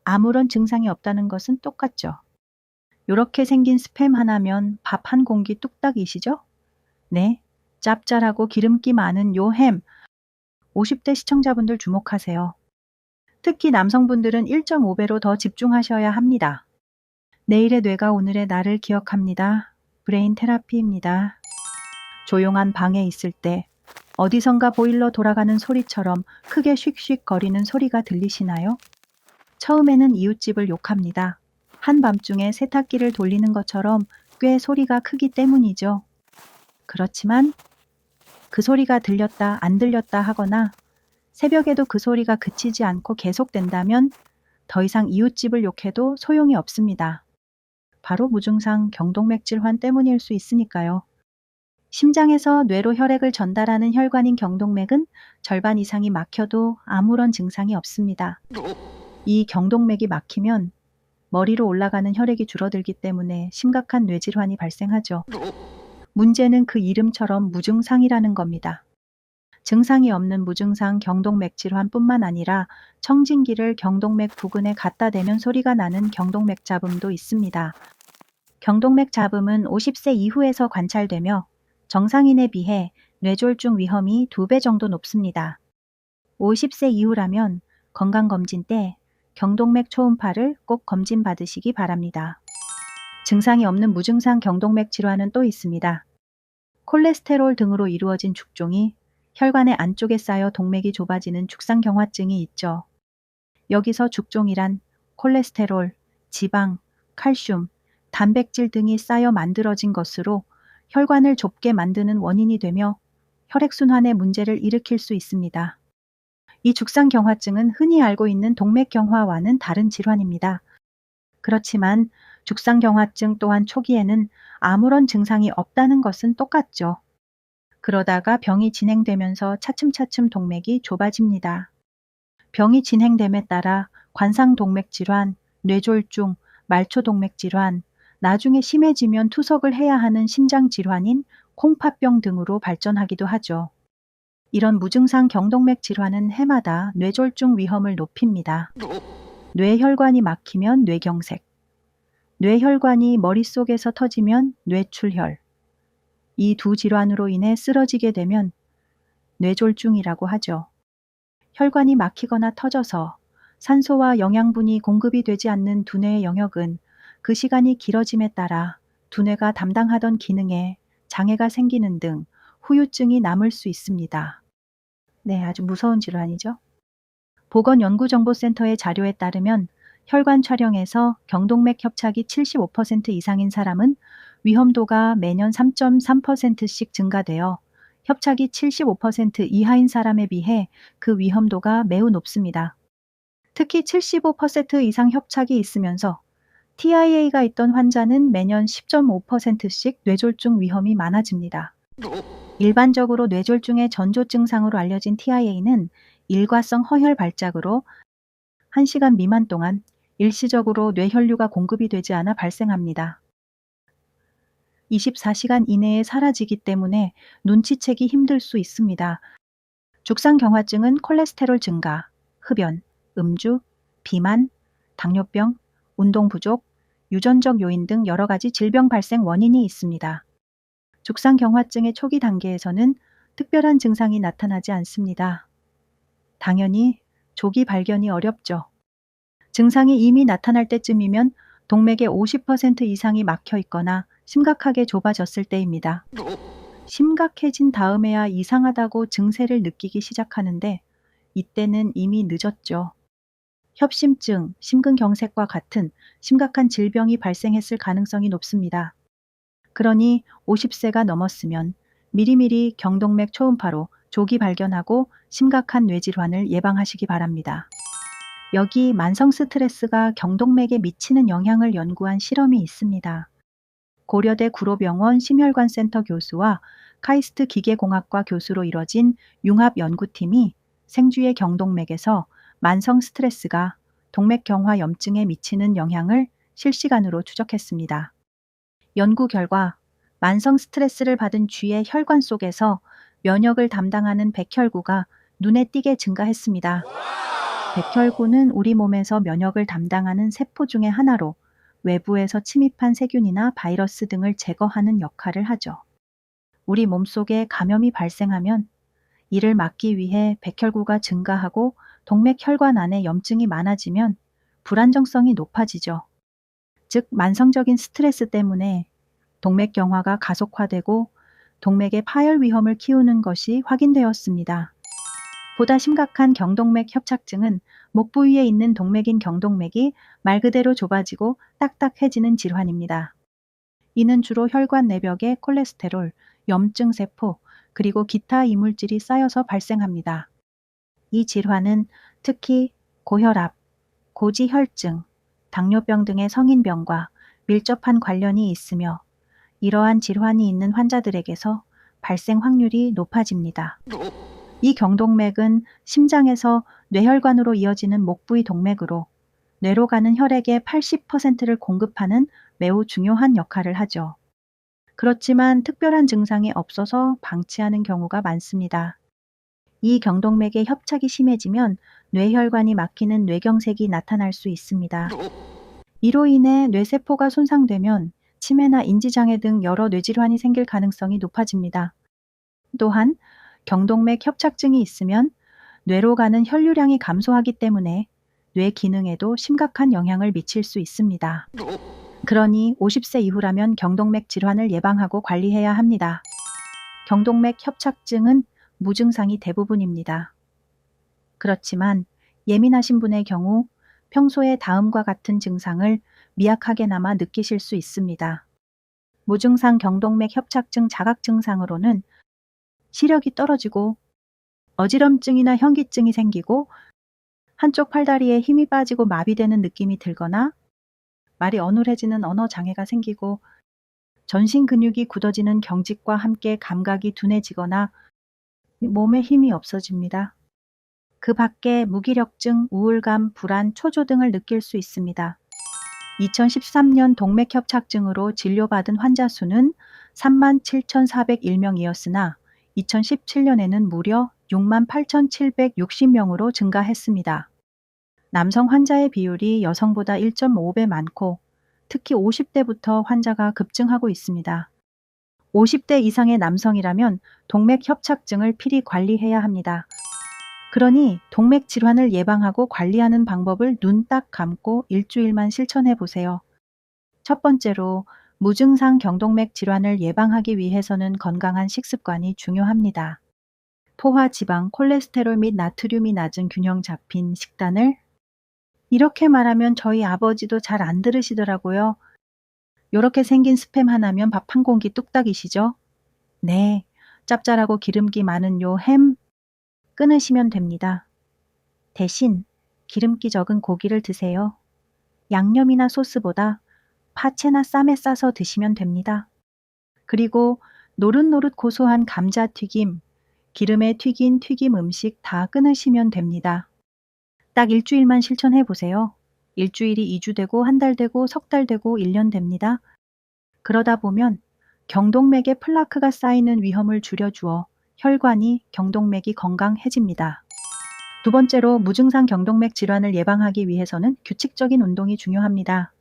아무런 증상이 없다는 것은 똑같죠. 요렇게 생긴 스팸 하나면 밥 한 공기 뚝딱이시죠? 네, 짭짤하고 기름기 많은 요 햄, 50대 시청자분들 주목하세요. 특히 남성분들은 1.5배로 더 집중하셔야 합니다. 내일의 뇌가 오늘의 나를 기억합니다. 브레인 테라피입니다. 조용한 방에 있을 때 어디선가 보일러 돌아가는 소리처럼 크게 슉슉 거리는 소리가 들리시나요? 처음에는 이웃집을 욕합니다. 한밤중에 세탁기를 돌리는 것처럼 꽤 소리가 크기 때문이죠. 그렇지만 그 소리가 들렸다 안 들렸다 하거나 새벽에도 그 소리가 그치지 않고 계속된다면 더 이상 이웃집을 욕해도 소용이 없습니다. 바로 무증상 경동맥 질환 때문일 수 있으니까요. 심장에서 뇌로 혈액을 전달하는 혈관인 경동맥은 절반 이상이 막혀도 아무런 증상이 없습니다. 이 경동맥이 막히면 머리로 올라가는 혈액이 줄어들기 때문에 심각한 뇌질환이 발생하죠. 문제는 그 이름처럼 무증상이라는 겁니다. 증상이 없는 무증상 경동맥 질환뿐만 아니라 청진기를 경동맥 부근에 갖다 대면 소리가 나는 경동맥 잡음도 있습니다. 경동맥 잡음은 50세 이후에서 관찰되며 정상인에 비해 뇌졸중 위험이 2배 정도 높습니다. 50세 이후라면 건강검진 때 경동맥 초음파를 꼭 검진 받으시기 바랍니다. 증상이 없는 무증상 경동맥 질환은 또 있습니다. 콜레스테롤 등으로 이루어진 죽종이 혈관의 안쪽에 쌓여 동맥이 좁아지는 죽상경화증이 있죠. 여기서 죽종이란 콜레스테롤, 지방, 칼슘, 단백질 등이 쌓여 만들어진 것으로 혈관을 좁게 만드는 원인이 되며 혈액순환에 문제를 일으킬 수 있습니다. 이 죽상경화증은 흔히 알고 있는 동맥경화와는 다른 질환입니다. 그렇지만 죽상경화증 또한 초기에는 아무런 증상이 없다는 것은 똑같죠. 그러다가 병이 진행되면서 차츰차츰 동맥이 좁아집니다. 병이 진행됨에 따라 관상동맥 질환, 뇌졸중, 말초동맥 질환, 나중에 심해지면 투석을 해야 하는 심장 질환인 콩팥병 등으로 발전하기도 하죠. 이런 무증상 경동맥 질환은 해마다 뇌졸중 위험을 높입니다. 뇌혈관이 막히면 뇌경색, 뇌혈관이 머릿속에서 터지면 뇌출혈, 이 두 질환으로 인해 쓰러지게 되면 뇌졸중이라고 하죠. 혈관이 막히거나 터져서 산소와 영양분이 공급이 되지 않는 두뇌의 영역은 그 시간이 길어짐에 따라 두뇌가 담당하던 기능에 장애가 생기는 등 후유증이 남을 수 있습니다. 네, 아주 무서운 질환이죠. 보건연구정보센터의 자료에 따르면 혈관 촬영에서 경동맥 협착이 75% 이상인 사람은 위험도가 매년 3.3%씩 증가되어 협착이 75% 이하인 사람에 비해 그 위험도가 매우 높습니다. 특히 75% 이상 협착이 있으면서 TIA가 있던 환자는 매년 10.5%씩 뇌졸중 위험이 많아집니다. 일반적으로 뇌졸중의 전조 증상으로 알려진 TIA는 일과성 허혈 발작으로 1시간 미만 동안 일시적으로 뇌혈류가 공급이 되지 않아 발생합니다. 24시간 이내에 사라지기 때문에 눈치채기 힘들 수 있습니다. 죽상경화증은 콜레스테롤 증가, 흡연, 음주, 비만, 당뇨병, 운동 부족, 유전적 요인 등 여러 가지 질병 발생 원인이 있습니다. 죽상경화증의 초기 단계에서는 특별한 증상이 나타나지 않습니다. 당연히 조기 발견이 어렵죠. 증상이 이미 나타날 때쯤이면 동맥의 50% 이상이 막혀 있거나 심각하게 좁아졌을 때입니다. 심각해진 다음에야 이상하다고 증세를 느끼기 시작하는데 이때는 이미 늦었죠. 협심증, 심근경색과 같은 심각한 질병이 발생했을 가능성이 높습니다. 그러니 50세가 넘었으면 미리미리 경동맥 초음파로 조기 발견하고 심각한 뇌질환을 예방하시기 바랍니다. 여기 만성 스트레스가 경동맥에 미치는 영향을 연구한 실험이 있습니다. 고려대 구로병원 심혈관센터 교수와 카이스트 기계공학과 교수로 이뤄진 융합연구팀이 생쥐의 경동맥에서 만성 스트레스가 동맥경화 염증에 미치는 영향을 실시간으로 추적했습니다. 연구 결과 만성 스트레스를 받은 쥐의 혈관 속에서 면역을 담당하는 백혈구가 눈에 띄게 증가했습니다. 백혈구는 우리 몸에서 면역을 담당하는 세포 중의 하나로 외부에서 침입한 세균이나 바이러스 등을 제거하는 역할을 하죠. 우리 몸속에 감염이 발생하면 이를 막기 위해 백혈구가 증가하고 동맥혈관 안에 염증이 많아지면 불안정성이 높아지죠. 즉, 만성적인 스트레스 때문에 동맥경화가 가속화되고 동맥의 파열 위험을 키우는 것이 확인되었습니다. 보다 심각한 경동맥 협착증은 목 부위에 있는 동맥인 경동맥이 말 그대로 좁아지고 딱딱해지는 질환입니다. 이는 주로 혈관 내벽에 콜레스테롤, 염증 세포, 그리고 기타 이물질이 쌓여서 발생합니다. 이 질환은 특히 고혈압, 고지혈증, 당뇨병 등의 성인병과 밀접한 관련이 있으며 이러한 질환이 있는 환자들에게서 발생 확률이 높아집니다. 이 경동맥은 심장에서 뇌혈관으로 이어지는 목 부위 동맥으로 뇌로 가는 혈액의 80%를 공급하는 매우 중요한 역할을 하죠. 그렇지만 특별한 증상이 없어서 방치하는 경우가 많습니다. 이 경동맥의 협착이 심해지면 뇌혈관이 막히는 뇌경색이 나타날 수 있습니다. 이로 인해 뇌세포가 손상되면 치매나 인지장애 등 여러 뇌질환이 생길 가능성이 높아집니다. 또한 경동맥 협착증이 있으면 뇌로 가는 혈류량이 감소하기 때문에 뇌 기능에도 심각한 영향을 미칠 수 있습니다. 그러니 50세 이후라면 경동맥 질환을 예방하고 관리해야 합니다. 경동맥 협착증은 무증상이 대부분입니다. 그렇지만 예민하신 분의 경우 평소에 다음과 같은 증상을 미약하게나마 느끼실 수 있습니다. 무증상 경동맥 협착증 자각 증상으로는 시력이 떨어지고 어지럼증이나 현기증이 생기고 한쪽 팔다리에 힘이 빠지고 마비되는 느낌이 들거나 말이 어눌해지는 언어 장애가 생기고 전신 근육이 굳어지는 경직과 함께 감각이 둔해지거나 몸에 힘이 없어집니다. 그 밖에 무기력증, 우울감, 불안, 초조 등을 느낄 수 있습니다. 2013년 동맥협착증으로 진료받은 환자 수는 37,401명이었으나 2017년에는 무려 68,760명으로 증가했습니다. 남성 환자의 비율이 여성보다 1.5배 많고 특히 50대부터 환자가 급증하고 있습니다. 50대 이상의 남성이라면 동맥협착증을 필히 관리해야 합니다. 그러니 동맥 질환을 예방하고 관리하는 방법을 눈 딱 감고 일주일만 실천해 보세요. 첫 번째로 무증상 경동맥 질환을 예방하기 위해서는 건강한 식습관이 중요합니다. 포화 지방, 콜레스테롤 및 나트륨이 낮은 균형 잡힌 식단을 이렇게 말하면 저희 아버지도 잘 안 들으시더라고요. 요렇게 생긴 스팸 하나면 밥 한 공기 뚝딱이시죠? 네, 짭짤하고 기름기 많은 요 햄 끊으시면 됩니다. 대신 기름기 적은 고기를 드세요. 양념이나 소스보다 파채나 쌈에 싸서 드시면 됩니다. 그리고 노릇노릇 고소한 감자튀김, 기름에 튀긴 튀김 음식 다 끊으시면 됩니다. 딱 일주일만 실천해 보세요. 일주일이 2주 되고 한 달 되고 석 달 되고 1년 됩니다. 그러다 보면 경동맥에 플라크가 쌓이는 위험을 줄여주어 혈관이 경동맥이 건강해집니다. 두 번째로 무증상 경동맥 질환을 예방하기 위해서는 규칙적인 운동이 중요합니다.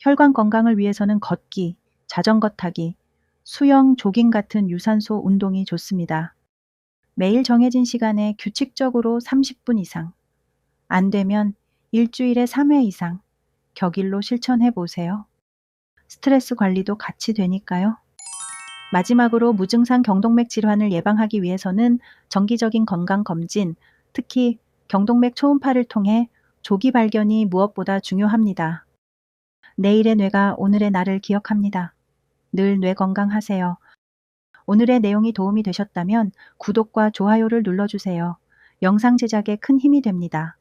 혈관 건강을 위해서는 걷기, 자전거 타기, 수영, 조깅 같은 유산소 운동이 좋습니다. 매일 정해진 시간에 규칙적으로 30분 이상, 안 되면 일주일에 3회 이상 격일로 실천해 보세요. 스트레스 관리도 같이 되니까요. 마지막으로 무증상 경동맥 질환을 예방하기 위해서는 정기적인 건강검진, 특히 경동맥 초음파를 통해 조기 발견이 무엇보다 중요합니다. 내일의 뇌가 오늘의 나를 기억합니다. 늘 뇌 건강하세요. 오늘의 내용이 도움이 되셨다면 구독과 좋아요를 눌러주세요. 영상 제작에 큰 힘이 됩니다.